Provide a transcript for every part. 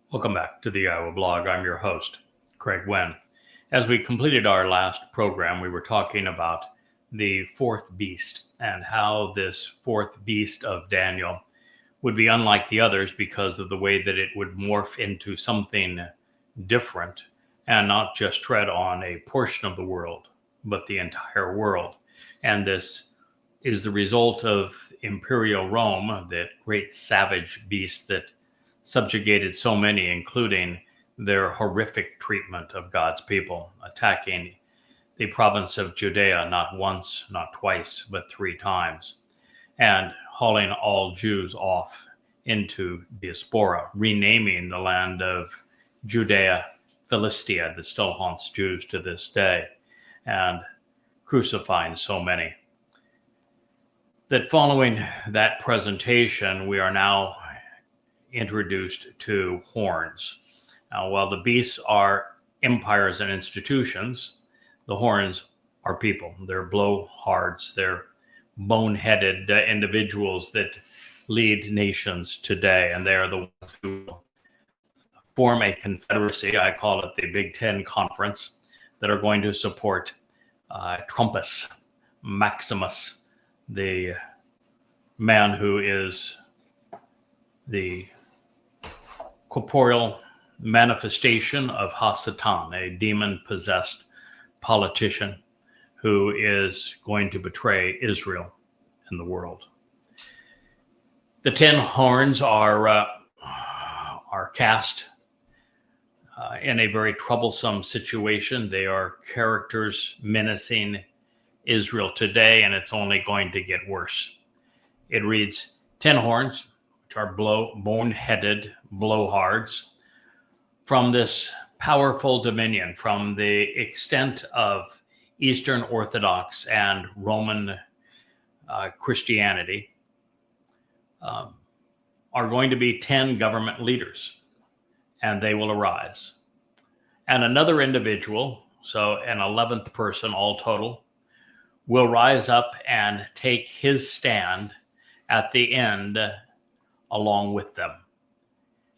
Welcome back to the Iowa Blog. I'm your host, Craig Wen. As we completed our last program, we were talking about the fourth beast and how this fourth beast of Daniel would be unlike the others because of the way that it would morph into something different and not just tread on a portion of the world, but the entire world. And this is the result of Imperial Rome, that great savage beast that subjugated so many, including their horrific treatment of God's people, attacking the province of Judea not once, not twice, but three times, and hauling all Jews off into diaspora, renaming the land of Judea Philistia, that still haunts Jews to this day, and crucifying so many. That following that presentation, we are now introduced to horns. Now, while the beasts are empires and institutions, the horns are people. They're blowhards. They're boneheaded individuals that lead nations today, and they are the ones who form a confederacy. I call it the Big Ten Conference, that are going to support Trumpus Maximus, the man who is the corporeal manifestation of Hasatan, a demon-possessed politician who is going to betray Israel and the world. The 10 horns are cast in a very troublesome situation. They are characters menacing Israel today, and it's only going to get worse. It reads, 10 horns, which are bone-headed blowhards, from this powerful dominion, from the extent of Eastern Orthodox and Roman Christianity, are going to be 10 government leaders, and they will arise. And another individual, so an 11th person all total, will rise up and take his stand at the end along with them.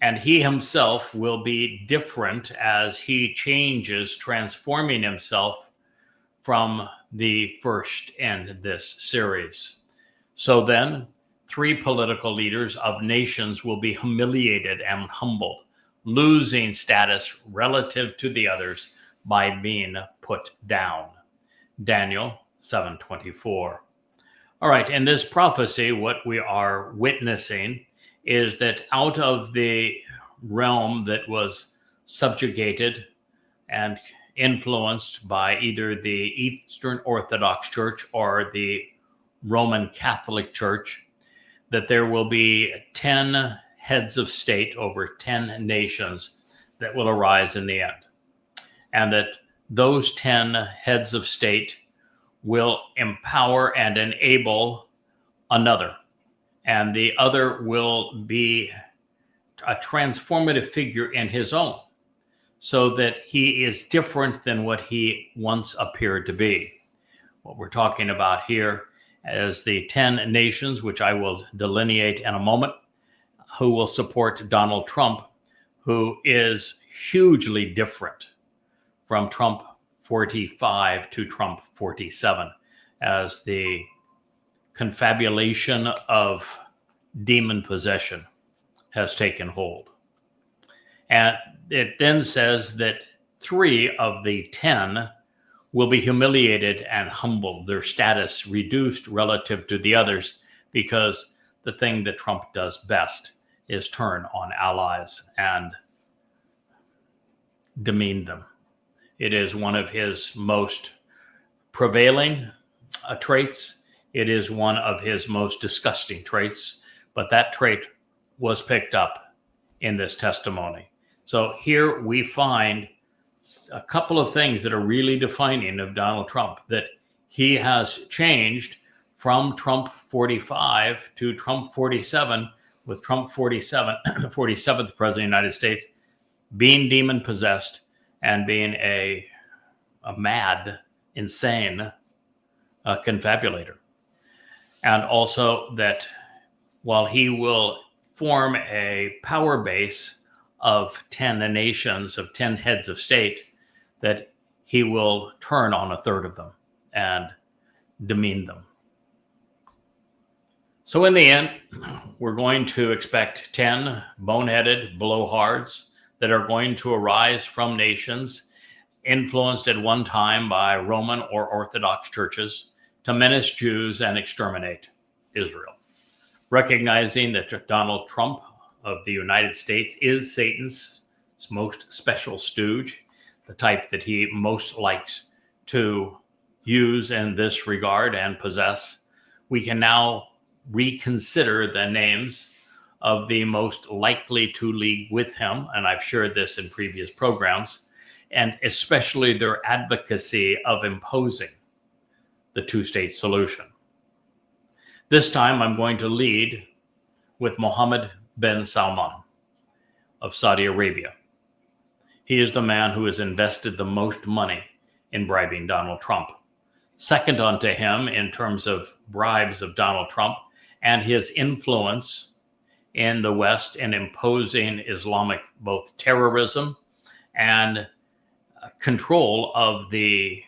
And he himself will be different as he changes, transforming himself from the first in this series. So then, 3 political leaders of nations will be humiliated and humbled, losing status relative to the others by being put down. Daniel 7:24. All right, in this prophecy, what we are witnessing is that out of the realm that was subjugated and influenced by either the Eastern Orthodox Church or the Roman Catholic Church, that there will be 10 heads of state over 10 nations that will arise in the end. And that those 10 heads of state will empower and enable another. And the other will be a transformative figure in his own, so that he is different than what he once appeared to be. What we're talking about here is the 10 nations, which I will delineate in a moment, who will support Donald Trump, who is hugely different from Trump 45 to Trump 47, as the confabulation of demon possession has taken hold. And it then says that 3 of the 10 will be humiliated and humbled, their status reduced relative to the others, because the thing that Trump does best is turn on allies and demean them. It is one of his most prevailing traits. It is one of his most disgusting traits, but that trait was picked up in this testimony. So here we find a couple of things that are really defining of Donald Trump, that he has changed from Trump 45 to Trump 47, with Trump 47, the 47th president of the United States, being demon possessed and being a mad, insane confabulator. And also that while he will form a power base of 10 nations, of 10 heads of state, that he will turn on a third of them and demean them. So in the end, we're going to expect 10 boneheaded blowhards that are going to arise from nations influenced at one time by Roman or Orthodox churches to menace Jews and exterminate Israel. Recognizing that Donald Trump of the United States is Satan's most special stooge, the type that he most likes to use in this regard and possess, we can now reconsider the names of the most likely to league with him, and I've shared this in previous programs, and especially their advocacy of imposing the two-state solution. This time I'm going to lead with Mohammed bin Salman of Saudi Arabia. He is the man who has invested the most money in bribing Donald Trump. Second unto him in terms of bribes of Donald Trump and his influence in the West in imposing Islamic both terrorism and control of the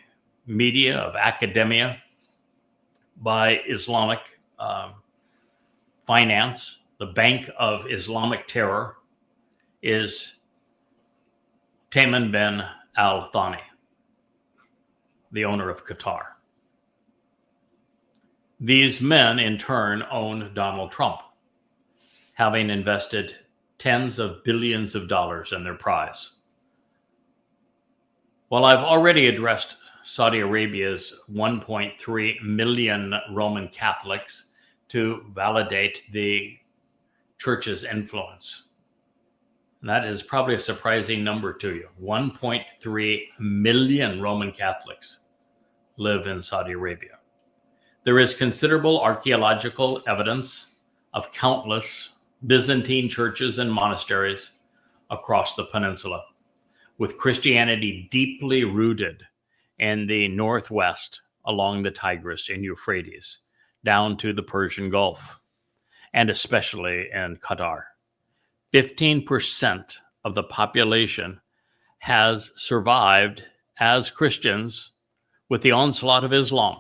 media, of academia by Islamic finance. The Bank of Islamic Terror is Tamim bin al-Thani, the owner of Qatar. These men, in turn, own Donald Trump, having invested tens of billions of dollars in their prize. While I've already addressed Saudi Arabia's 1.3 million Roman Catholics to validate the church's influence, and that is probably a surprising number to you. 1.3 million Roman Catholics live in Saudi Arabia. There is considerable archaeological evidence of countless Byzantine churches and monasteries across the peninsula, with Christianity deeply rooted in the northwest along the Tigris and Euphrates, down to the Persian Gulf, and especially in Qatar. 15% of the population has survived as Christians with the onslaught of Islam,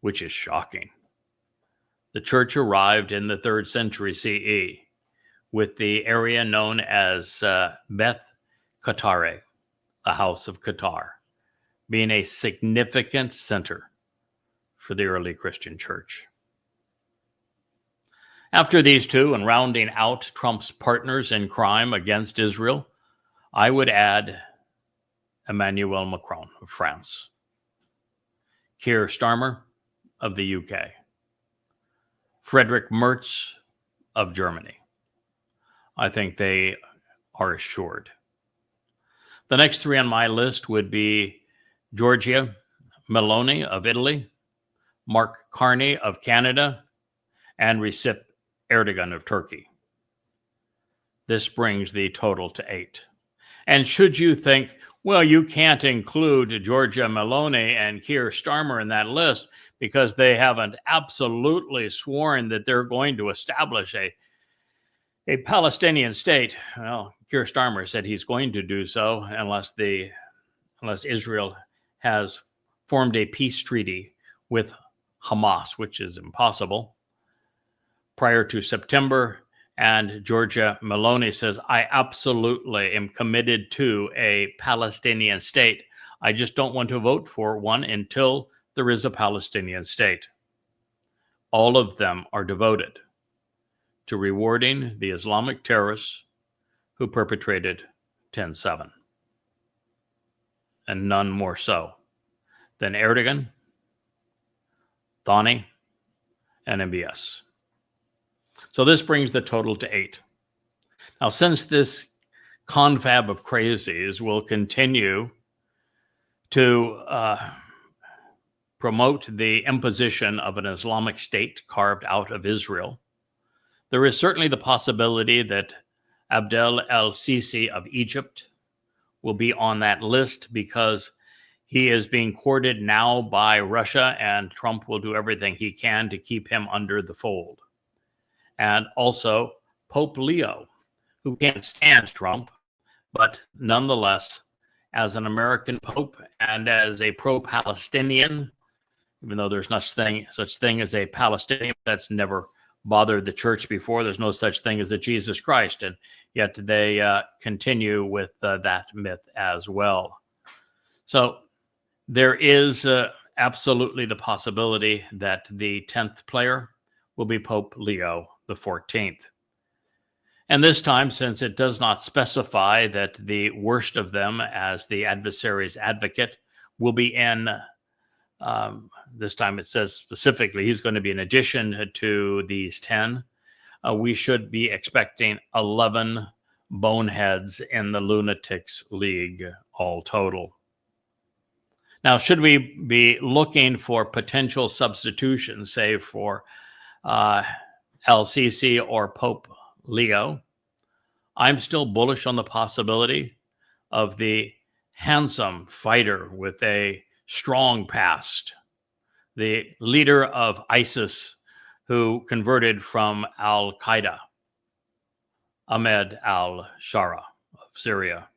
which is shocking. The church arrived in the 3rd century CE with the area known as Beth Qattare, the House of Qatar, being a significant center for the early Christian church. After these two, and rounding out Trump's partners in crime against Israel, I would add Emmanuel Macron of France, Keir Starmer of the UK, Friedrich Merz of Germany. I think they are assured. The next three on my list would be Giorgia Meloni of Italy, Mark Carney of Canada, and Recep Erdogan of Turkey. This brings the total to 8. And should you think, well, you can't include Giorgia Meloni and Keir Starmer in that list because they haven't absolutely sworn that they're going to establish a Palestinian state. Well, Keir Starmer said he's going to do so unless Israel has formed a peace treaty with Hamas, which is impossible, prior to September. And Giorgia Meloni says, I absolutely am committed to a Palestinian state. I just don't want to vote for one until there is a Palestinian state. All of them are devoted to rewarding the Islamic terrorists who perpetrated 10/7. And none more so than Erdogan, Thani, and MBS. So this brings the total to 8. Now, since this confab of crazies will continue to promote the imposition of an Islamic state carved out of Israel, there is certainly the possibility that Abdel el-Sisi of Egypt will be on that list because he is being courted now by Russia, and Trump will do everything he can to keep him under the fold. And also Pope Leo, who can't stand Trump, but nonetheless, as an American Pope and as a pro-Palestinian, even though there's no such thing as a Palestinian, that's never bothered the church before. There's no such thing as a Jesus Christ, and yet they continue with that myth as well. So there is absolutely the possibility that the 10th player will be Pope Leo the 14th. And this time, since it does not specify that the worst of them as the adversary's advocate will be in, this time it says specifically he's going to be in addition to these 10, we should be expecting 11 boneheads in the Lunatics League all total. Now, should we be looking for potential substitutions, say for El-Sisi or Pope Leo, I'm still bullish on the possibility of the handsome fighter with a strong past, the leader of ISIS who converted from Al-Qaeda, Ahmed al-Shara of Syria.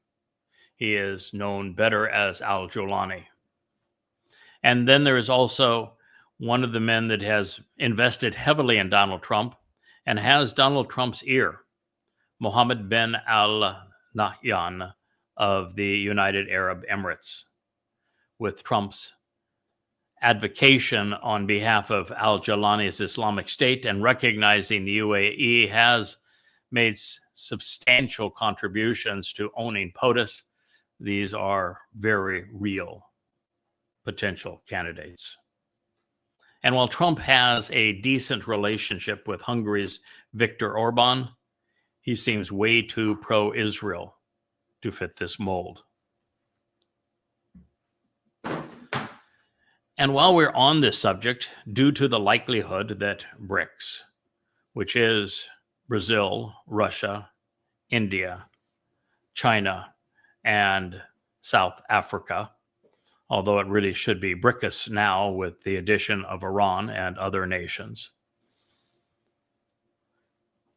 He is known better as al-Jolani. And then there is also one of the men that has invested heavily in Donald Trump and has Donald Trump's ear, Mohammed bin al-Nahyan of the United Arab Emirates, with Trump's advocation on behalf of al-Jolani's Islamic State and recognizing the UAE has made substantial contributions to owning POTUS. These are very real potential candidates. And while Trump has a decent relationship with Hungary's Viktor Orban, he seems way too pro-Israel to fit this mold. And while we're on this subject, due to the likelihood that BRICS, which is Brazil, Russia, India, China, and South Africa, although it really should be BRICS now with the addition of Iran and other nations,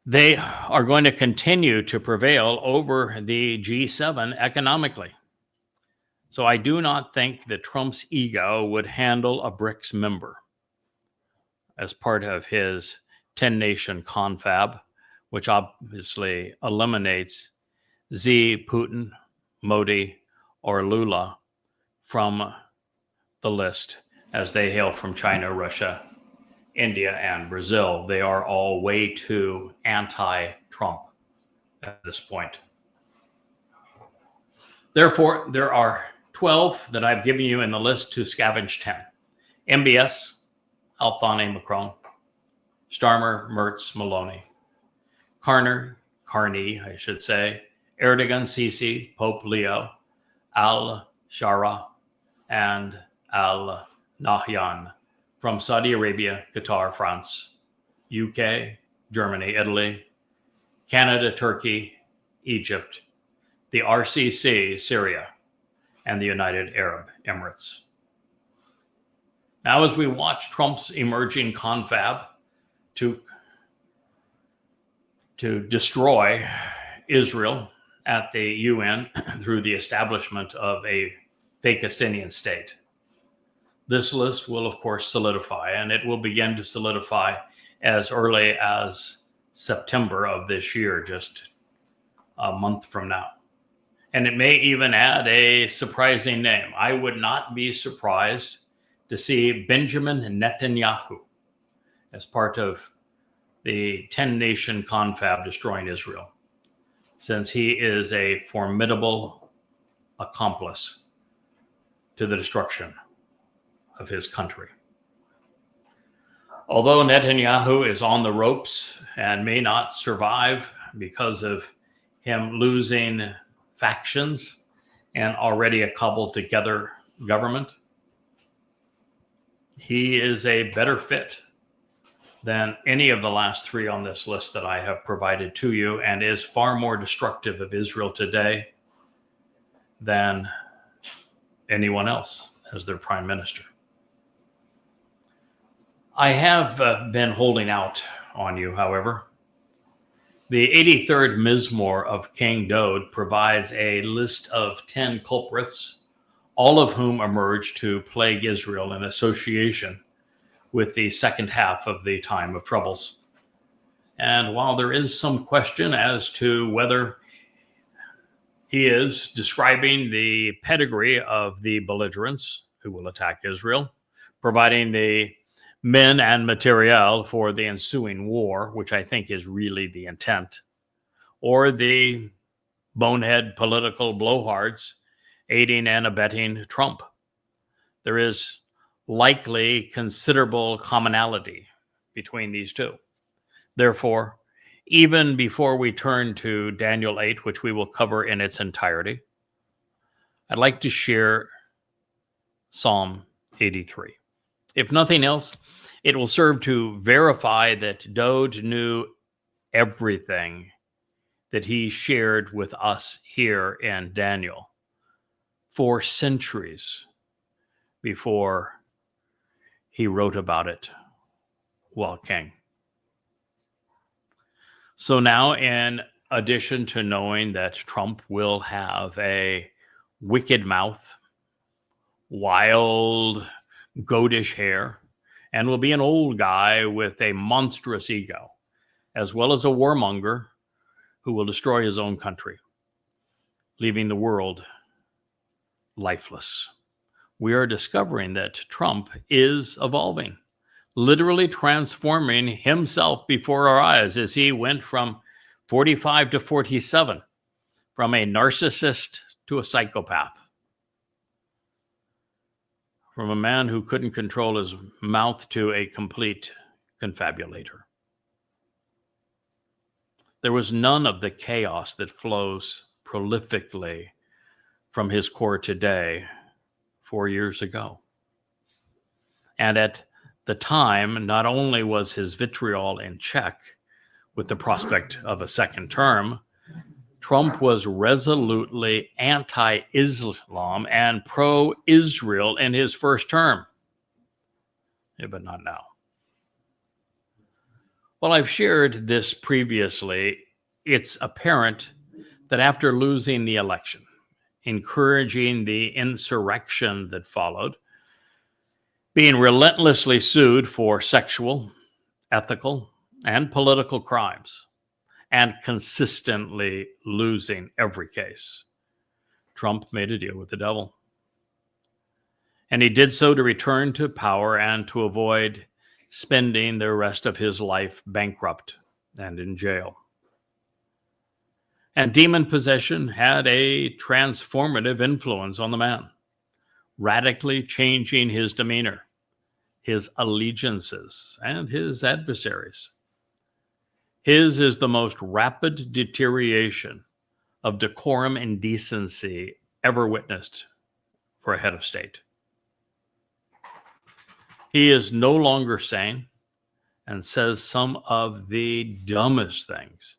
they are going to continue to prevail over the G7 economically. So I do not think that Trump's ego would handle a BRICS member as part of his 10-nation confab, which obviously eliminates Xi, Putin, Modi, or Lula from the list, as they hail from China, Russia, India, and Brazil. They are all way too anti-Trump at this point. Therefore, there are 12 that I've given you in the list to scavenge 10. MBS, Althani, Macron, Starmer, Merz, Maloney, Carney, I should say, Erdogan, Sisi, Pope Leo, al-Shara, and al-Nahyan from Saudi Arabia, Qatar, France, UK, Germany, Italy, Canada, Turkey, Egypt, the RCC, Syria, and the United Arab Emirates. Now, as we watch Trump's emerging confab to destroy Israel at the UN through the establishment of a Fakistinian state, this list will, of course, solidify, and it will begin to solidify as early as September of this year, just a month from now. And it may even add a surprising name. I would not be surprised to see Benjamin Netanyahu as part of the 10-nation confab destroying Israel, since he is a formidable accomplice to the destruction of his country. Although Netanyahu is on the ropes and may not survive because of him losing factions and already a cobbled together government, he is a better fit than any of the last three on this list that I have provided to you, and is far more destructive of Israel today than anyone else as their prime minister. I have been holding out on you, however, The 83rd Mizmor of King Dode provides a list of 10 culprits, all of whom emerged to plague Israel in association with the second half of the time of troubles. And while there is some question as to whether he is describing the pedigree of the belligerents who will attack Israel, providing the men and materiel for the ensuing war, which I think is really the intent, or the bonehead political blowhards aiding and abetting Trump. There is likely considerable commonality between these two. Therefore, even before we turn to Daniel 8, which we will cover in its entirety, I'd like to share Psalm 83. If nothing else, it will serve to verify that Dode knew everything that he shared with us here in Daniel for centuries before he wrote about it while king. So now, in addition to knowing that Trump will have a wicked mouth, wild, goatish hair, and will be an old guy with a monstrous ego, as well as a warmonger who will destroy his own country, leaving the world lifeless. We are discovering that Trump is evolving, literally transforming himself before our eyes as he went from 45 to 47, from a narcissist to a psychopath, from a man who couldn't control his mouth to a complete confabulator. There was none of the chaos that flows prolifically from his core today 4 years ago. And at the time, not only was his vitriol in check with the prospect of a second term, Trump was resolutely anti-Islam and pro-Israel in his first term. Yeah, but not now. Well, I've shared this previously. It's apparent that after losing the election, encouraging the insurrection that followed, being relentlessly sued for sexual, ethical, and political crimes, and consistently losing every case, Trump made a deal with the devil. And he did so to return to power and to avoid spending the rest of his life bankrupt and in jail. And demon possession had a transformative influence on the man, radically changing his demeanor, his allegiances, and his adversaries. His is the most rapid deterioration of decorum and decency ever witnessed for a head of state. He is no longer sane and says some of the dumbest things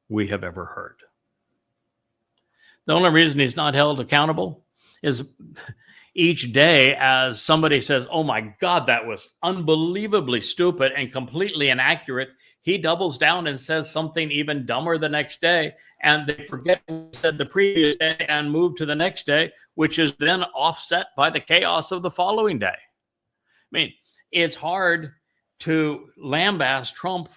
we have ever heard. The only reason he's not held accountable is each day as somebody says, "Oh my God, that was unbelievably stupid and completely inaccurate," he doubles down and says something even dumber the next day, and they forget what he said the previous day and move to the next day, which is then offset by the chaos of the following day. I mean, it's hard to lambaste Trump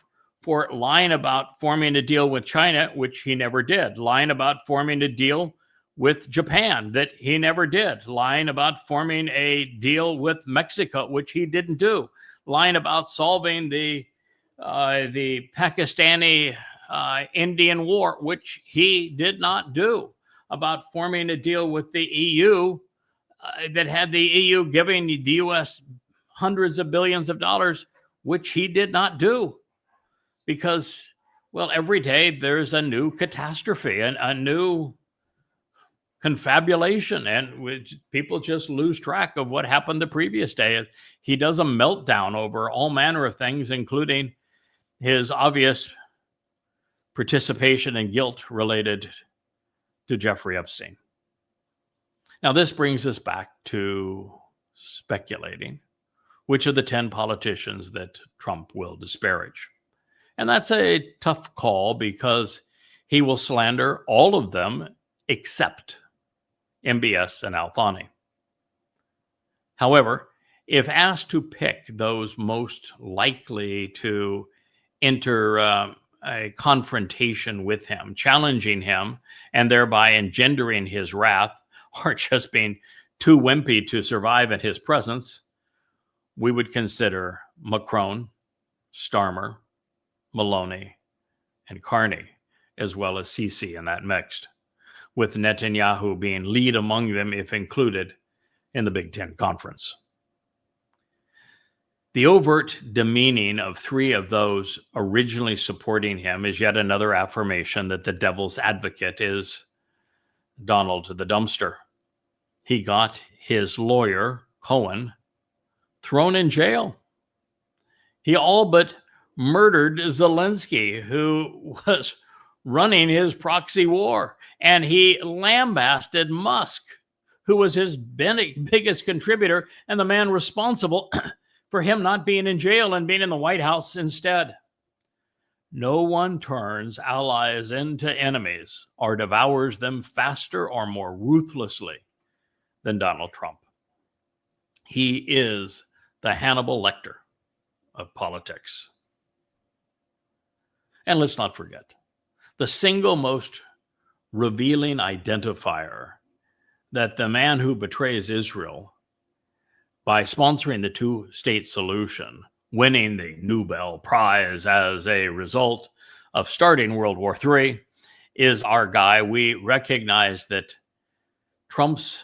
for lying about forming a deal with China, which he never did, lying about forming a deal with Japan that he never did, lying about forming a deal with Mexico, which he didn't do, lying about solving the Pakistani Indian war, which he did not do, about forming a deal with the EU that had the EU giving the US hundreds of billions of dollars, which he did not do. Because, well, every day there's a new catastrophe and a new confabulation, and people just lose track of what happened the previous day. He does a meltdown over all manner of things, including his obvious participation in guilt related to Jeffrey Epstein. Now, this brings us back to speculating which of the 10 politicians that Trump will disparage. And that's a tough call because he will slander all of them except MBS and Al-Thani. However, if asked to pick those most likely to enter a confrontation with him, challenging him, and thereby engendering his wrath, or just being too wimpy to survive in his presence, we would consider Macron, Starmer, Maloney, and Carney, as well as Sisi in that mix, with Netanyahu being lead among them if included in the Big Ten Conference. The overt demeaning of three of those originally supporting him is yet another affirmation that the devil's advocate is Donald the Dumpster. He got his lawyer, Cohen, thrown in jail. He all but murdered Zelensky, who was running his proxy war, and he lambasted Musk, who was his biggest contributor and the man responsible for him not being in jail and being in the White House instead. No one turns allies into enemies or devours them faster or more ruthlessly than Donald Trump. He is the Hannibal Lecter of politics. And let's not forget, the single most revealing identifier that the man who betrays Israel by sponsoring the two-state solution, winning the Nobel Prize as a result of starting World War III, is our guy. We recognize that Trump's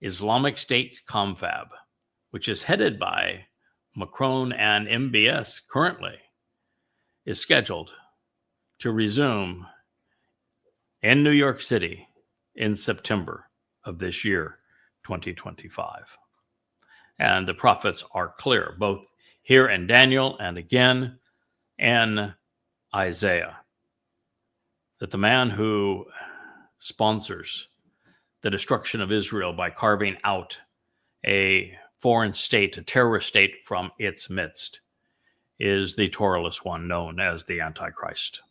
Islamic State confab, which is headed by Macron and MBS currently, is scheduled to resume in New York City in September of this year, 2025. And the prophets are clear, both here in Daniel and again in Isaiah, that the man who sponsors the destruction of Israel by carving out a foreign state, a terrorist state from its midst, is the Torahless one known as the Antichrist.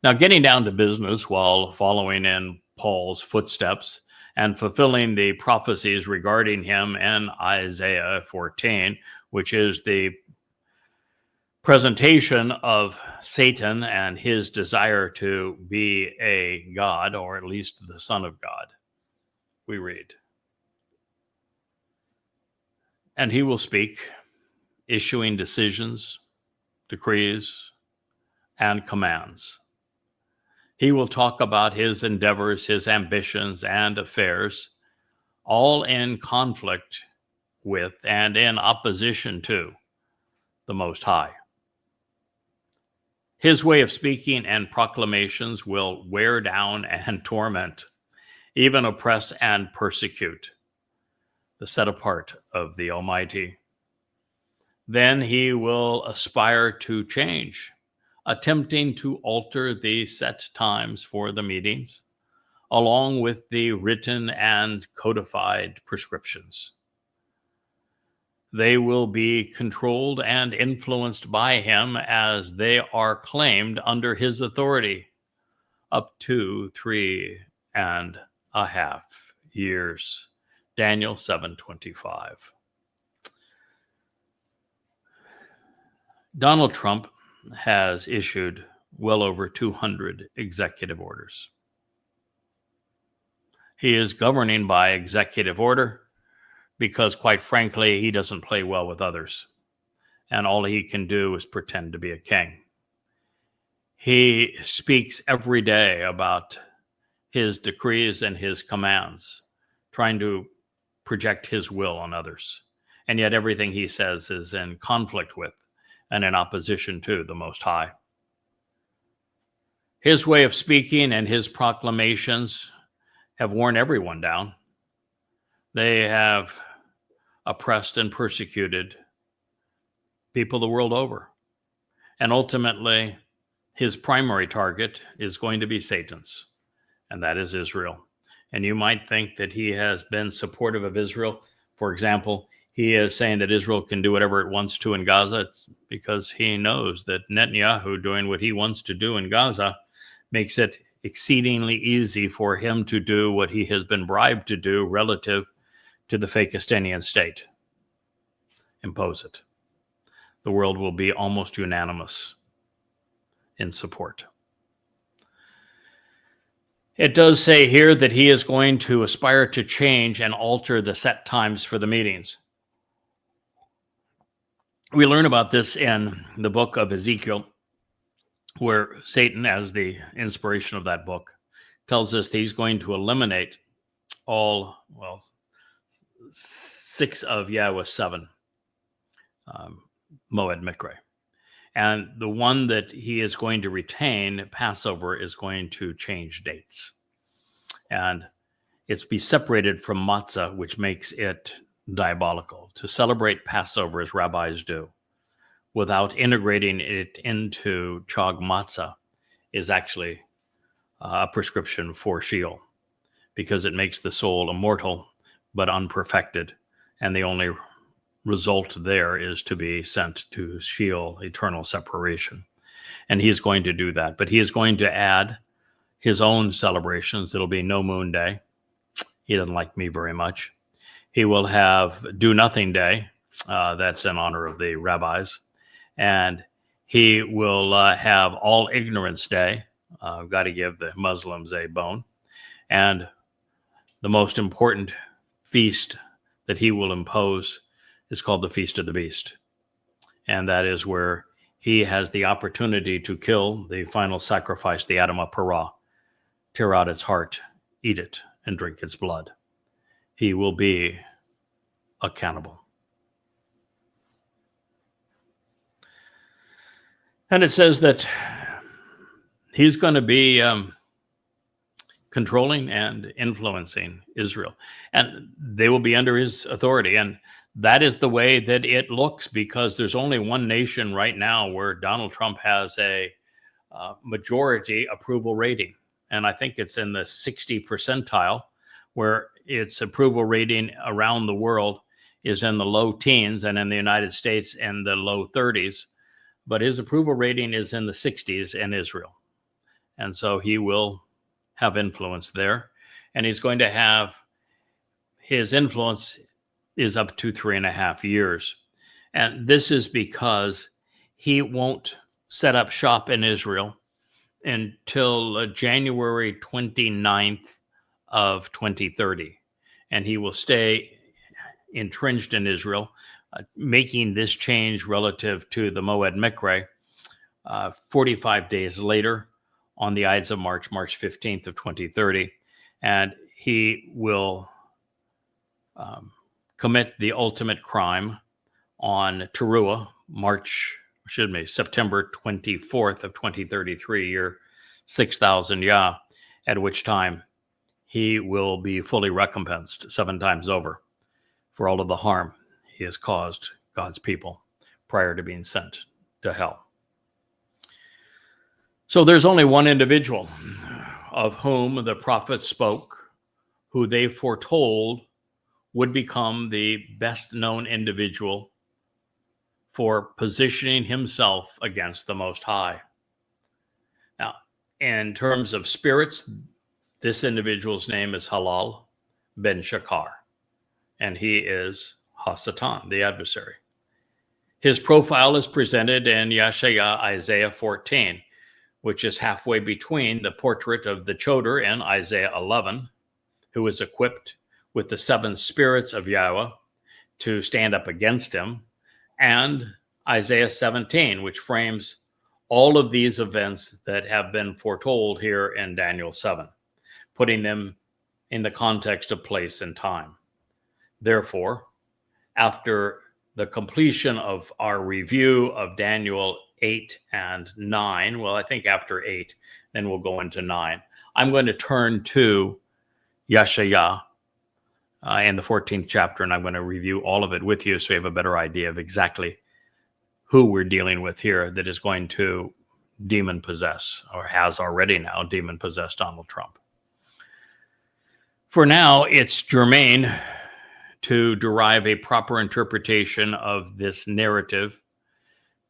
Now, getting down to business while following in Paul's footsteps and fulfilling the prophecies regarding him in Isaiah 14, which is the presentation of Satan and his desire to be a god, or at least the Son of God, we read. And he will speak, issuing decisions, decrees, and commands. He will talk about his endeavors, his ambitions, and affairs, all in conflict with and in opposition to the Most High. His way of speaking and proclamations will wear down and torment, even oppress and persecute the set apart of the Almighty. Then he will aspire to change, attempting to alter the set times for the meetings, along with the written and codified prescriptions. They will be controlled and influenced by him as they are claimed under his authority up to 3.5 years. Daniel 7:25. Donald Trump has issued well over 200 executive orders. He is governing by executive order because, quite frankly, he doesn't play well with others, and all he can do is pretend to be a king. He speaks every day about his decrees and his commands, trying to project his will on others, and yet everything he says is in conflict with and in opposition to the Most High. His way of speaking and his proclamations have worn everyone down. They have oppressed and persecuted people the world over. And ultimately, his primary target is going to be Satan's, and that is Israel. And you might think that he has been supportive of Israel. For example, he is saying that Israel can do whatever it wants to in Gaza. It's because he knows that Netanyahu doing what he wants to do in Gaza makes it exceedingly easy for him to do what he has been bribed to do relative to the Fakistanian state. Impose it. The world will be almost unanimous in support. It does say here that he is going to aspire to change and alter the set times for the meetings. We learn about this in the book of Ezekiel, where Satan, as the inspiration of that book, tells us that he's going to eliminate all, 6 of Yahweh's 7 Moed Mikre. And the one that he is going to retain, Passover, is going to change dates. And it's be separated from matzah, which makes it diabolical. To celebrate Passover, as rabbis do, without integrating it into chag matzah, is actually a prescription for Sheol, because it makes the soul immortal but unperfected. And the only result there is to be sent to Sheol, eternal separation. And he is going to do that. But he is going to add his own celebrations. It'll be No Moon Day. He doesn't like me very much. He will have Do Nothing Day. That's in honor of the rabbis. And he will have All Ignorance Day. I've got to give the Muslims a bone. And the most important feast that he will impose is called the Feast of the Beast. And that is where he has the opportunity to kill the final sacrifice, the Adamah Parah, tear out its heart, eat it, and drink its blood. He will be a cannibal. And it says that he's going to be controlling and influencing Israel. And they will be under his authority. And that is the way that it looks, because there's only one nation right now where Donald Trump has a majority approval rating. And I think it's in the 60 percentile, where its approval rating around the world is in the low teens, and in the United States in the low 30s. But his approval rating is in the 60s in Israel. And so he will have influence there. And he's going to have, his influence is up to 3.5 years. And this is because he won't set up shop in Israel until January 29th of 2030. And he will stay entrenched in Israel, making this change relative to the Moed Mikre 45 days later on the Ides of March 15th of 2030. And he will commit the ultimate crime on Teruah, September 24th of 2033, year 6,000 Yah, at which time he will be fully recompensed 7 times over for all of the harm he has caused God's people prior to being sent to hell. So there's only one individual of whom the prophets spoke, who they foretold would become the best known individual for positioning himself against the Most High. Now, in terms of spirits, this individual's name is Halal ben Shakar, and he is Hasatan, the adversary. His profile is presented in Yeshaya Isaiah 14, which is halfway between the portrait of the Choder in Isaiah 11, who is equipped with the 7 spirits of Yahweh to stand up against him, and Isaiah 17, which frames all of these events that have been foretold here in Daniel 7, putting them in the context of place and time. Therefore, after the completion of our review of Daniel 8 and 9, well, I think after 8, then we'll go into 9. I'm going to turn to Yeshaya in the 14th chapter, and I'm going to review all of it with you so you have a better idea of exactly who we're dealing with here that is going to demon possess, or has already now demon possessed Donald Trump. For now, it's germane to derive a proper interpretation of this narrative,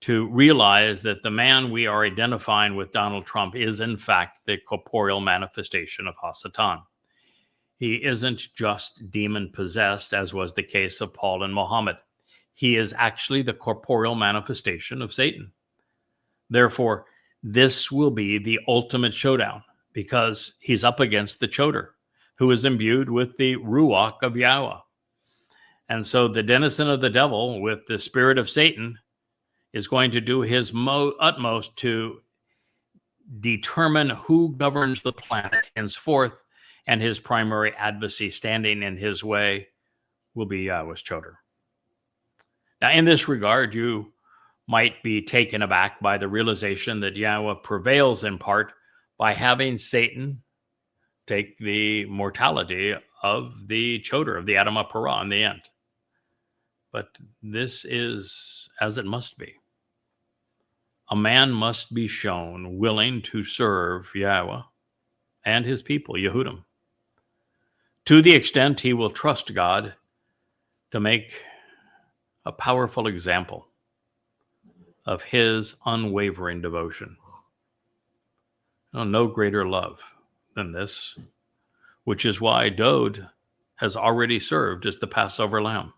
to realize that the man we are identifying with Donald Trump is in fact the corporeal manifestation of Hasatan. He isn't just demon possessed, as was the case of Paul and Muhammad. He is actually the corporeal manifestation of Satan. Therefore, this will be the ultimate showdown, because he's up against the Choder, who is imbued with the Ruach of Yahweh. And so the denizen of the devil with the spirit of Satan is going to do his utmost to determine who governs the planet henceforth, and his primary adversary standing in his way will be Yahweh's Choder. Now, in this regard, you might be taken aback by the realization that Yahweh prevails in part by having Satan take the mortality of the Choder, of the Adamah Parah in the end. But this is as it must be. A man must be shown willing to serve Yahweh and his people, Yehudim, to the extent he will trust God to make a powerful example of his unwavering devotion. No greater love than this, which is why Dowd has already served as the Passover lamb.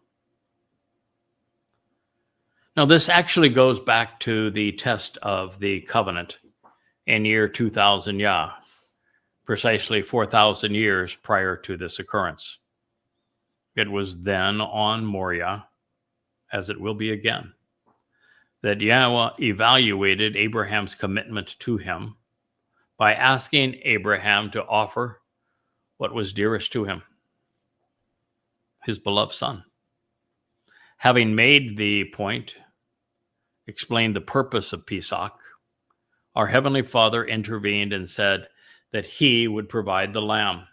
Now, this actually goes back to the test of the covenant in year 2000 Yah, precisely 4,000 years prior to this occurrence. It was then on Moriah, as it will be again, that Yahweh evaluated Abraham's commitment to him by asking Abraham to offer what was dearest to him, his beloved son. Having made the point, explained the purpose of Pesach, our Heavenly Father intervened and said that he would provide the lamb.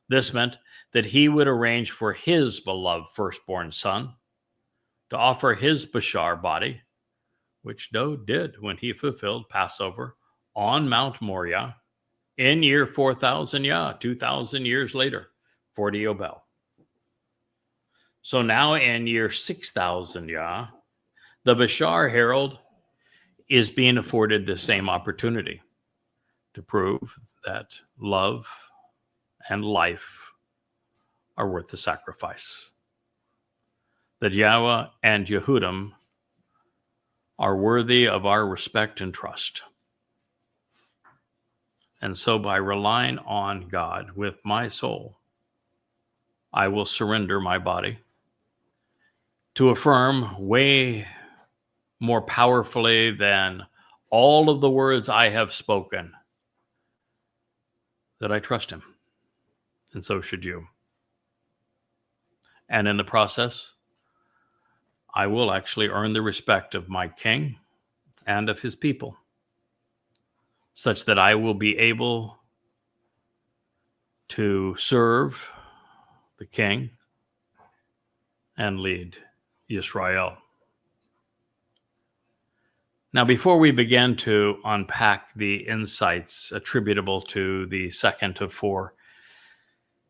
This meant that he would arrange for his beloved firstborn son to offer his Bashar body, which Dowd did when he fulfilled Passover on Mount Moriah in year 4,000 Yah, 2,000 years later, 40 Yobel. So now in year 6,000 Yah, the Bashar herald is being afforded the same opportunity to prove that love and life are worth the sacrifice. That Yahweh and Yehudim are worthy of our respect and trust. And so by relying on God with my soul, I will surrender my body to affirm way more powerfully than all of the words I have spoken that I trust him. And so should you. And in the process, I will actually earn the respect of my king and of his people, such that I will be able to serve the king and lead Israel. Now, before we begin to unpack the insights attributable to the second of four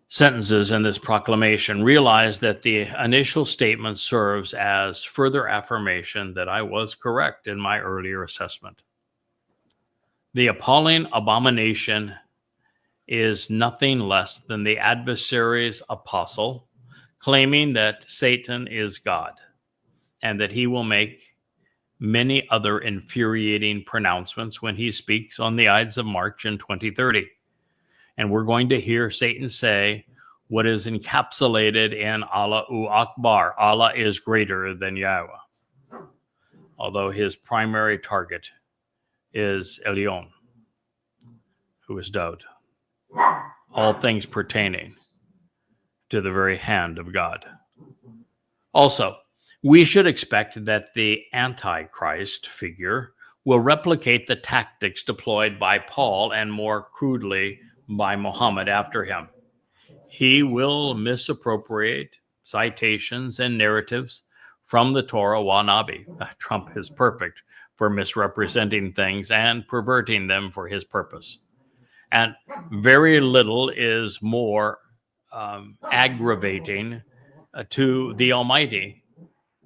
sentences in this proclamation, realize that the initial statement serves as further affirmation that I was correct in my earlier assessment. The appalling abomination is nothing less than the adversary's apostle claiming that Satan is God and that he will make many other infuriating pronouncements when he speaks on the Ides of March in 2030. And we're going to hear Satan say what is encapsulated in Allahu Akbar. Allah is greater than Yahweh. Although his primary target is Elyon, who is Dowd. All things pertaining to the very hand of God. Also, we should expect that the Antichrist figure will replicate the tactics deployed by Paul and more crudely by Muhammad after him. He will misappropriate citations and narratives from the Torah wa Nabi. Trump is perfect for misrepresenting things and perverting them for his purpose. And very little is more aggravating to the Almighty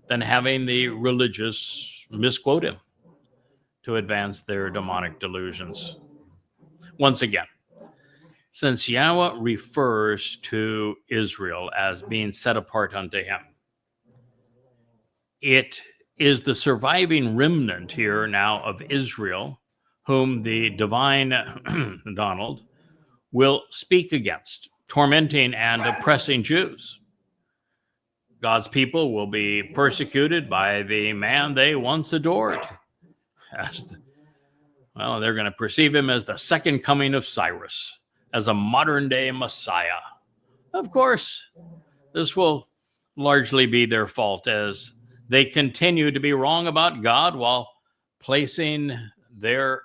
than having the religious misquote him to advance their demonic delusions. Once again, since Yahweh refers to Israel as being set apart unto him, it is the surviving remnant here now of Israel whom the divine Donald will speak against, tormenting and oppressing Jews. God's people will be persecuted by the man they once adored. They're going to perceive him as the second coming of Cyrus, as a modern day Messiah. Of course, this will largely be their fault as they continue to be wrong about God while placing their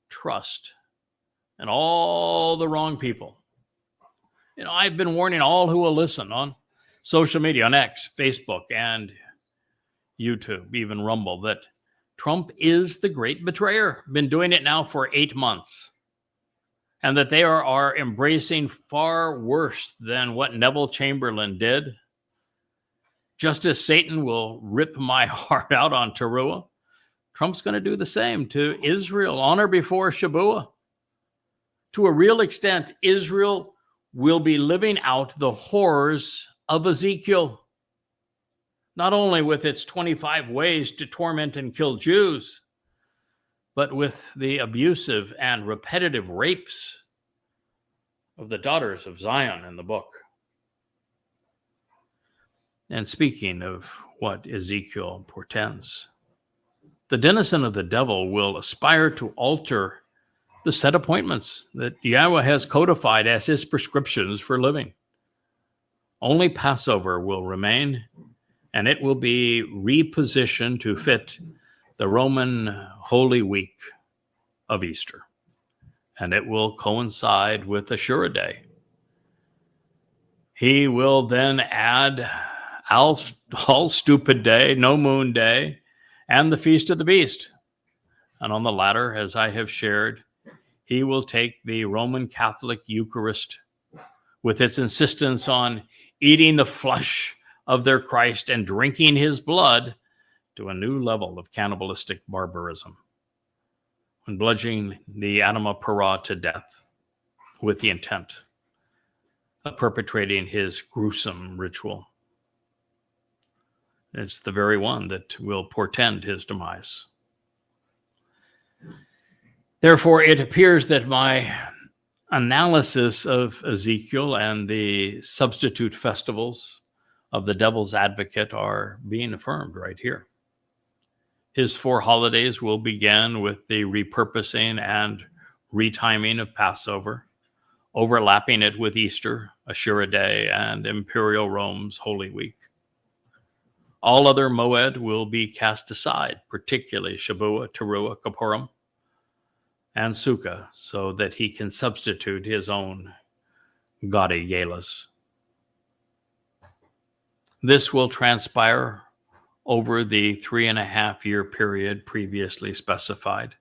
trust in all the wrong people. I've been warning all who will listen on social media, on X, Facebook, and YouTube, even Rumble, that Trump is the great betrayer. Been doing it now for 8 months. And that they are embracing far worse than what Neville Chamberlain did. Just as Satan will rip my heart out on Teruah, Trump's going to do the same to Israel, honor before Shabuah. To a real extent, Israel will be living out the horrors of Ezekiel, not only with its 25 ways to torment and kill Jews, but with the abusive and repetitive rapes of the daughters of Zion in the book. And speaking of what Ezekiel portends, the denizen of the devil will aspire to alter the set appointments that Yahweh has codified as his prescriptions for living. Only Passover will remain, and it will be repositioned to fit the Roman Holy Week of Easter. And it will coincide with Ashura Day. He will then add All Stupid Day, No Moon Day, and the Feast of the Beast. And on the latter, as I have shared, he will take the Roman Catholic Eucharist with its insistence on eating the flesh of their Christ and drinking his blood to a new level of cannibalistic barbarism, when bludgeoning the anima pura to death with the intent of perpetrating his gruesome ritual. It's the very one that will portend his demise. Therefore, it appears that my analysis of Ezekiel and the substitute festivals of the devil's advocate are being affirmed right here. His 4 holidays will begin with the repurposing and retiming of Passover, overlapping it with Easter, Ashura Day, and Imperial Rome's Holy Week. All other moed will be cast aside, particularly Shabuah, Teruah, Kippurim, and Sukkah, so that he can substitute his own gaudy galas. This will transpire over the 3.5-year period previously specified,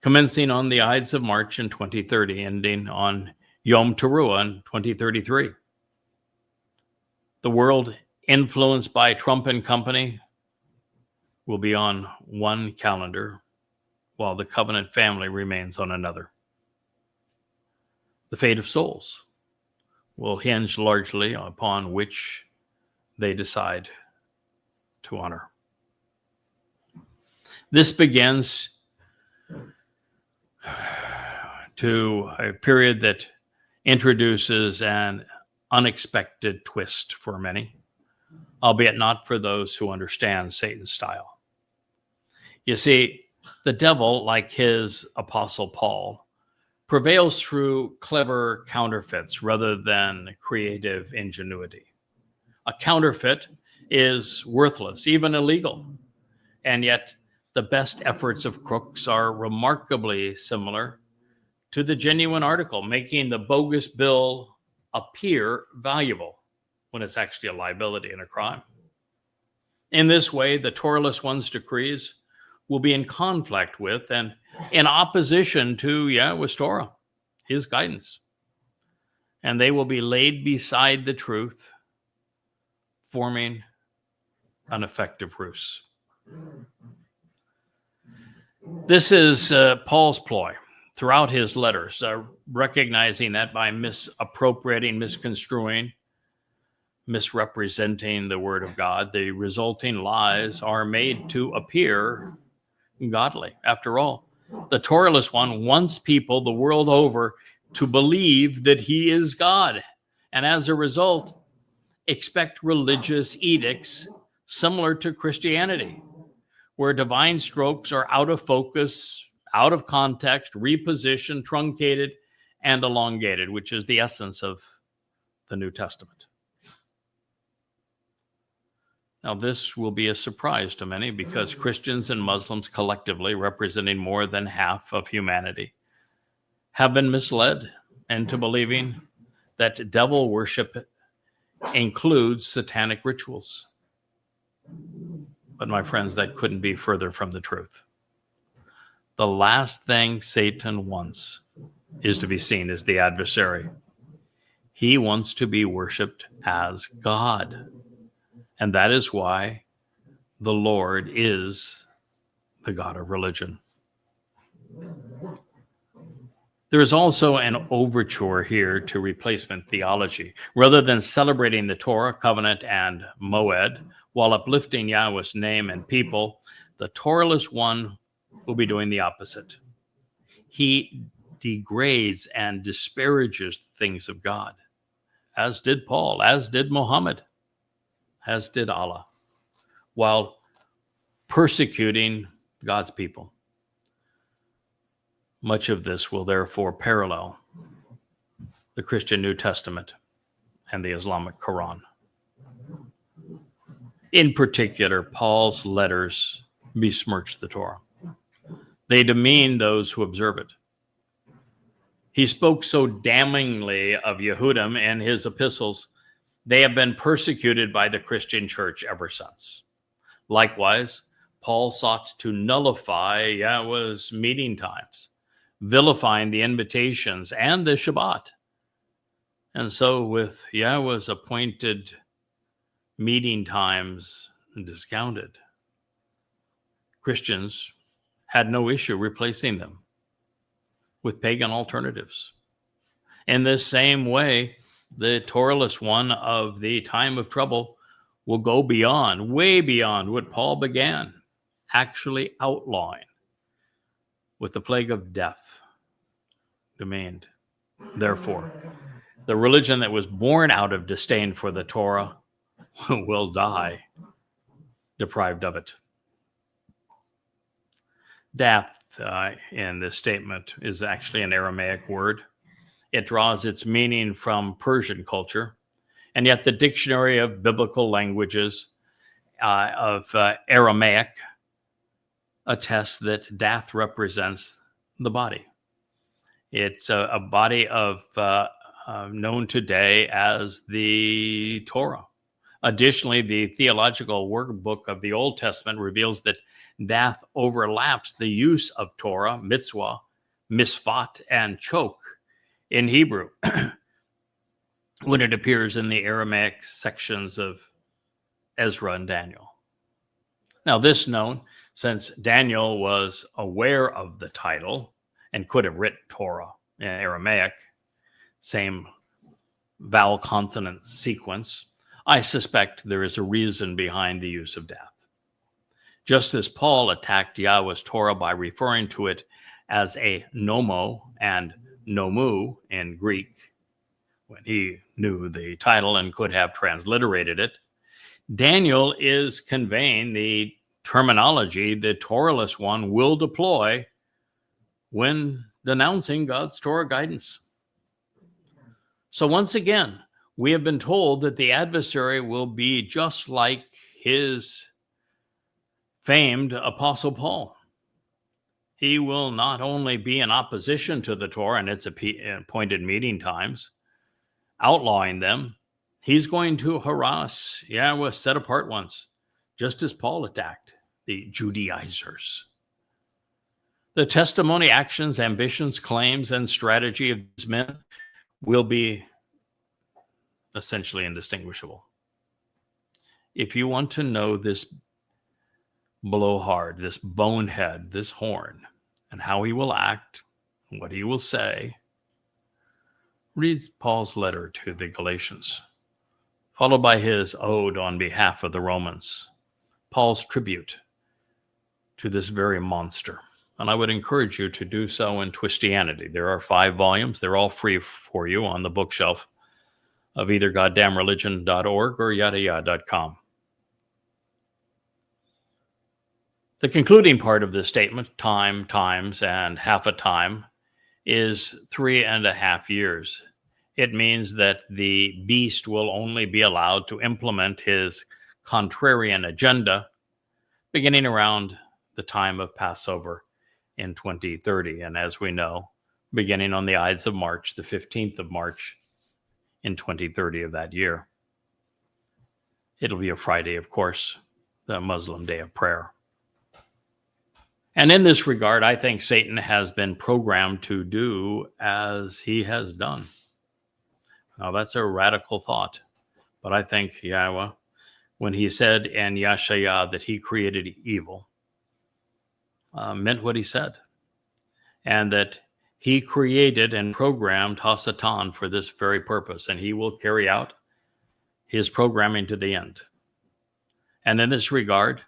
commencing on the Ides of March in 2030, ending on Yom Teruah in 2033. The world influenced by Trump and company will be on one calendar, while the covenant family remains on another. The fate of souls will hinge largely upon which they decide to honor. This begins to a period that introduces an unexpected twist for many, albeit not for those who understand Satan's style. You see, the devil, like his apostle Paul, prevails through clever counterfeits rather than creative ingenuity. A counterfeit is worthless, even illegal. And yet the best efforts of crooks are remarkably similar to the genuine article, making the bogus bill appear valuable when it's actually a liability and a crime. In this way, the Torahless One's decrees will be in conflict with and in opposition to Yahweh's Torah, his guidance. And they will be laid beside the truth forming an effective ruse. This is Paul's ploy throughout his letters, recognizing that by misappropriating, misconstruing, misrepresenting the word of God, the resulting lies are made to appear godly. After all, the Torahless one wants people the world over to believe that he is God, and as a result, expect religious edicts similar to Christianity, where divine strokes are out of focus, out of context, repositioned, truncated, and elongated, which is the essence of the New Testament. Now, this will be a surprise to many because Christians and Muslims collectively, representing more than half of humanity, have been misled into believing that devil worship includes satanic rituals. But my friends, that couldn't be further from the truth. The last thing Satan wants is to be seen as the adversary. He wants to be worshiped as God. And that is why the Lord is the God of religion. There is also an overture here to replacement theology. Rather than celebrating the Torah, covenant, and Moed, while uplifting Yahweh's name and people, the Torahless one will be doing the opposite. He degrades and disparages the things of God, as did Paul, as did Muhammad, as did Allah, while persecuting God's people. Much of this will therefore parallel the Christian New Testament and the Islamic Quran. In particular, Paul's letters besmirch the Torah. They demean those who observe it. He spoke so damningly of Yehudim in his epistles. They have been persecuted by the Christian church ever since. Likewise, Paul sought to nullify Yahweh's meeting times, vilifying the invitations and the Shabbat. And so with Yahweh's appointed meeting times discounted, Christians had no issue replacing them with pagan alternatives. In this same way, the Torahless one of the time of trouble will go beyond, way beyond what Paul began, actually outlawing with the plague of death demand. Therefore, the religion that was born out of disdain for the Torah will die deprived of it. Death in this statement is actually an Aramaic word. It draws its meaning from Persian culture, and yet the Dictionary of Biblical Languages of Aramaic attests that death represents the body. It's a body of known today as the Torah. Additionally, the theological workbook of the Old Testament reveals that death overlaps the use of Torah, mitzvah, misfat, and chok in Hebrew when it appears in the Aramaic sections of Ezra and Daniel. Now, this known since Daniel was aware of the title and could have written Torah in Aramaic, same vowel consonant sequence, I suspect there is a reason behind the use of death. Just as Paul attacked Yahweh's Torah by referring to it as a nomo and nomu in Greek, when he knew the title and could have transliterated it, Daniel is conveying the terminology the Torahless one will deploy when denouncing God's Torah guidance. So once again, we have been told that the adversary will be just like his famed Apostle Paul. He will not only be in opposition to the Torah and its appointed meeting times, outlawing them, he's going to harass Yahweh's set apart ones, just as Paul attacked the Judaizers. The testimony, actions, ambitions, claims, and strategy of these men will be essentially indistinguishable. If you want to know this blowhard, this bonehead, this horn, and how he will act, what he will say, read Paul's letter to the Galatians, followed by his ode on behalf of the Romans, Paul's tribute to this very monster. And I would encourage you to do so in Twistianity. There are 5 volumes. They're all free for you on the bookshelf of either goddamnreligion.org or yadayah.com. The concluding part of this statement, time, times, and half a time, is 3.5 years. It means that the beast will only be allowed to implement his contrarian agenda beginning around the time of Passover in 2030. And as we know, beginning on the Ides of March, the 15th of March in 2030 of that year. It'll be a Friday, of course, the Muslim day of prayer. And in this regard, I think Satan has been programmed to do as he has done. Now, that's a radical thought, but I think Yahweh, when he said in Yashaya that he created evil, meant what he said, and that he created and programmed Hasatan for this very purpose, and he will carry out his programming to the end. And in this regard,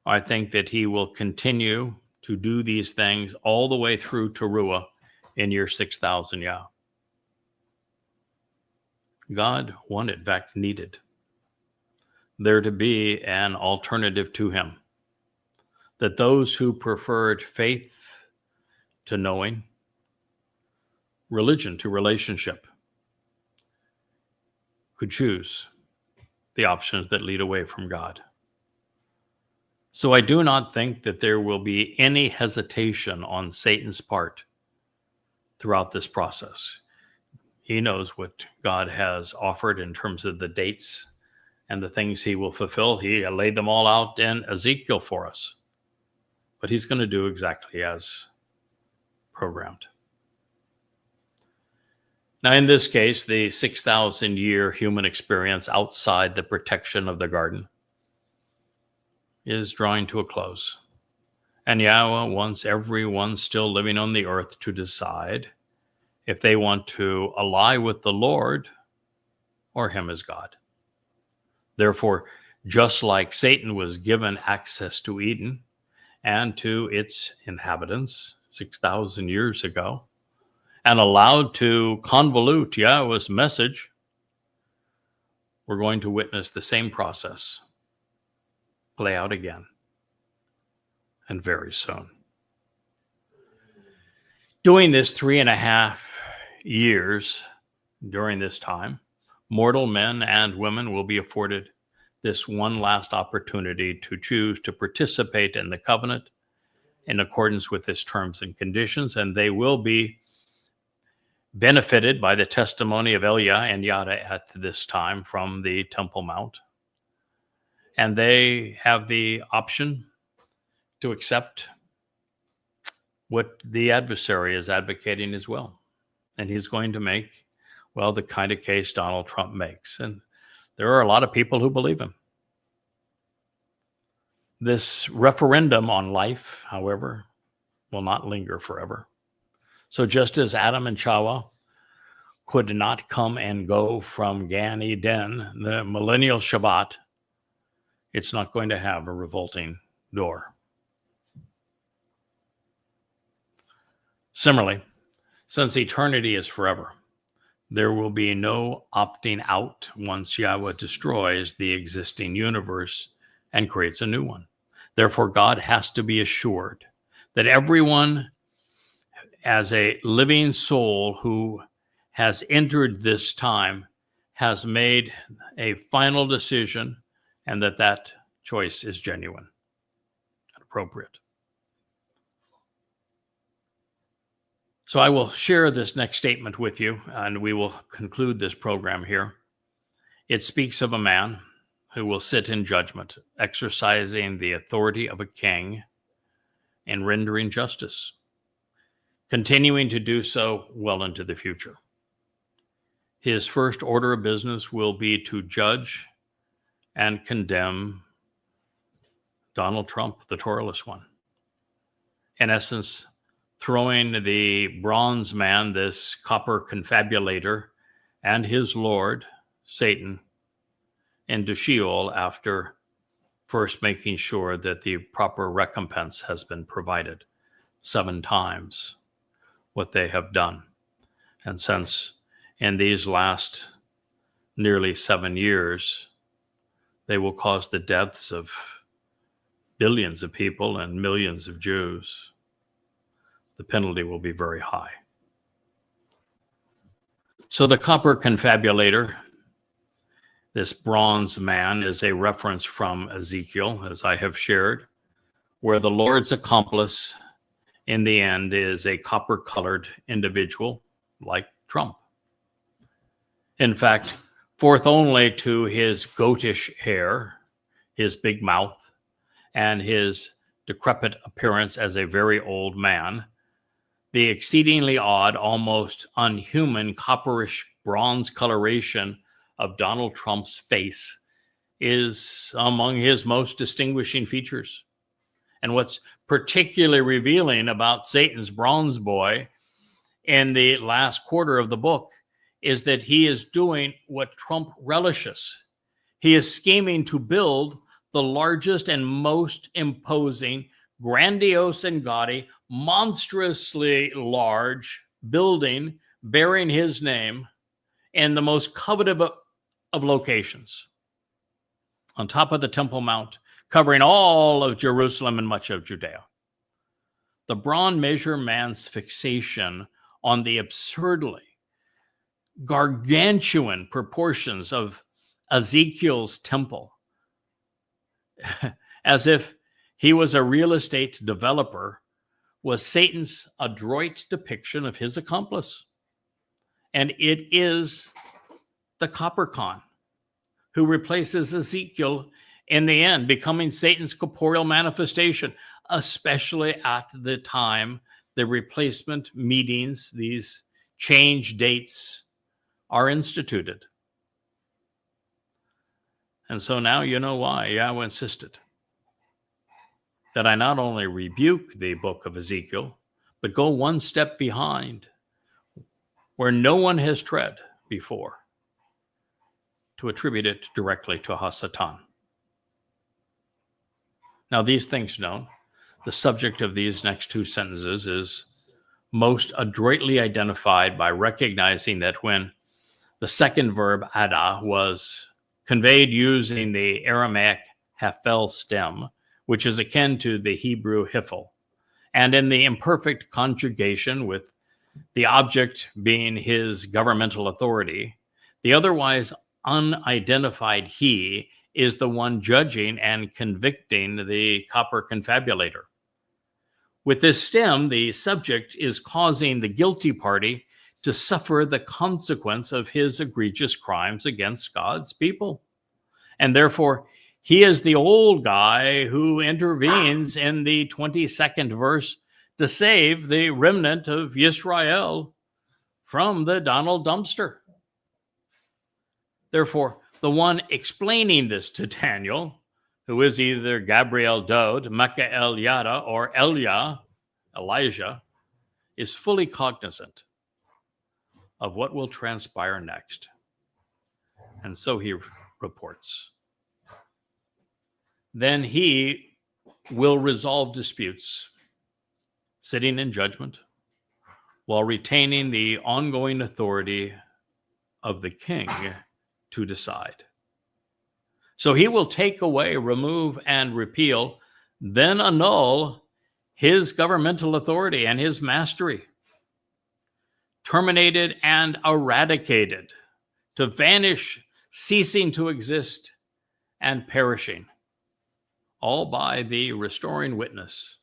I think that he will continue to do these things all the way through Teruah in year 6,000 Yah. God wanted, in fact, needed there to be an alternative to him, that those who preferred faith to knowing, religion to relationship, could choose the options that lead away from God. So I do not think that there will be any hesitation on Satan's part throughout this process. He knows what God has offered in terms of the dates and the things he will fulfill. He laid them all out in Ezekiel for us. But he's going to do exactly as programmed. Now, in this case, the 6,000-year human experience outside the protection of the garden is drawing to a close. And Yahweh wants everyone still living on the earth to decide if they want to ally with the Lord or him as God. Therefore, just like Satan was given access to Eden and to its inhabitants 6,000 years ago, and allowed to convolute Yahweh's message, we're going to witness the same process play out again, and very soon. Doing this 3.5 years, during this time, mortal men and women will be afforded this one last opportunity to choose to participate in the covenant in accordance with its terms and conditions, and they will be benefited by the testimony of Elia and Yada at this time from the Temple Mount. And they have the option to accept what the adversary is advocating as well. And he's going to make, well, the kind of case Donald Trump makes. And there are a lot of people who believe him. This referendum on life, however, will not linger forever. So just as Adam and Chava could not come and go from Gan Eden, the millennial Shabbat, it's not going to have a revolting door. Similarly, since eternity is forever, there will be no opting out once Yahweh destroys the existing universe and creates a new one. Therefore, God has to be assured that everyone as a living soul who has entered this time has made a final decision, and that choice is genuine and appropriate. So I will share this next statement with you, and we will conclude this program here. It speaks of a man who will sit in judgment, exercising the authority of a king and rendering justice, continuing to do so well into the future. His first order of business will be to judge and condemn Donald Trump, the Toralist one. In essence, throwing the bronze man, this copper confabulator, and his lord, Satan, into Sheol after first making sure that the proper recompense has been provided 7 times what they have done. And since in these last nearly 7 years, they will cause the deaths of billions of people and millions of Jews, the penalty will be very high. So the copper confabulator, this bronze man, is a reference from Ezekiel, as I have shared, where the Lord's accomplice in the end is a copper-colored individual like Trump. In fact, fourth only to his goatish hair, his big mouth, and his decrepit appearance as a very old man, the exceedingly odd, almost unhuman copperish bronze coloration of Donald Trump's face is among his most distinguishing features. And what's particularly revealing about Satan's bronze boy in the last quarter of the book is that he is doing what Trump relishes. He is scheming to build the largest and most imposing, grandiose and gaudy, monstrously large building bearing his name in the most coveted of locations, on top of the Temple Mount, covering all of Jerusalem and much of Judea. The bronze measure man's fixation on the absurdly gargantuan proportions of Ezekiel's temple, as if he was a real estate developer, was Satan's adroit depiction of his accomplice. And it is the Coppercon who replaces Ezekiel in the end, becoming Satan's corporeal manifestation, especially at the time the replacement meetings, these change dates, are instituted. And so now you know why Yahweh insisted that I not only rebuke the book of Ezekiel, but go one step behind where no one has tread before to attribute it directly to Hasatan. Now, these things known, the subject of these next 2 sentences is most adroitly identified by recognizing that when the second verb, ada, was conveyed using the Aramaic hafel stem, which is akin to the Hebrew hifel, and in the imperfect conjugation with the object being his governmental authority, the otherwise unidentified he is the one judging and convicting the copper confabulator. With this stem, the subject is causing the guilty party to suffer the consequence of his egregious crimes against God's people. And therefore, he is the old guy who intervenes in the 22nd verse to save the remnant of Israel from the Donald dumpster. Therefore, the one explaining this to Daniel, who is either Gabriel Dode, Michael Yada, or Elijah, is fully cognizant of what will transpire next. And so he reports. Then he will resolve disputes, sitting in judgment, while retaining the ongoing authority of the king to decide. So he will take away, remove, and repeal, then annul his governmental authority and his mastery, terminated and eradicated, to vanish, ceasing to exist, and perishing, all by the restoring witness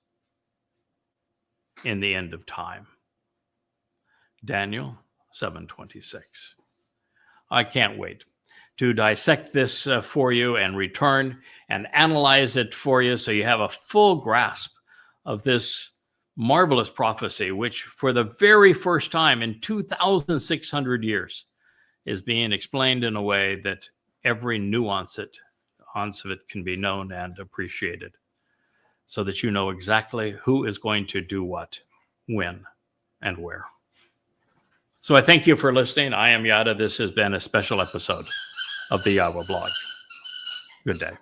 in the end of time. Daniel 7:26. I can't wait to dissect this for you and return and analyze it for you so you have a full grasp of this marvelous prophecy, which for the very first time in 2,600 years is being explained in a way that every nuance it odds of it can be known and appreciated, so that you know exactly who is going to do what, when, and where. So I thank you for listening. I am Yada. This has been a special episode of the Yawa Blog. Good day.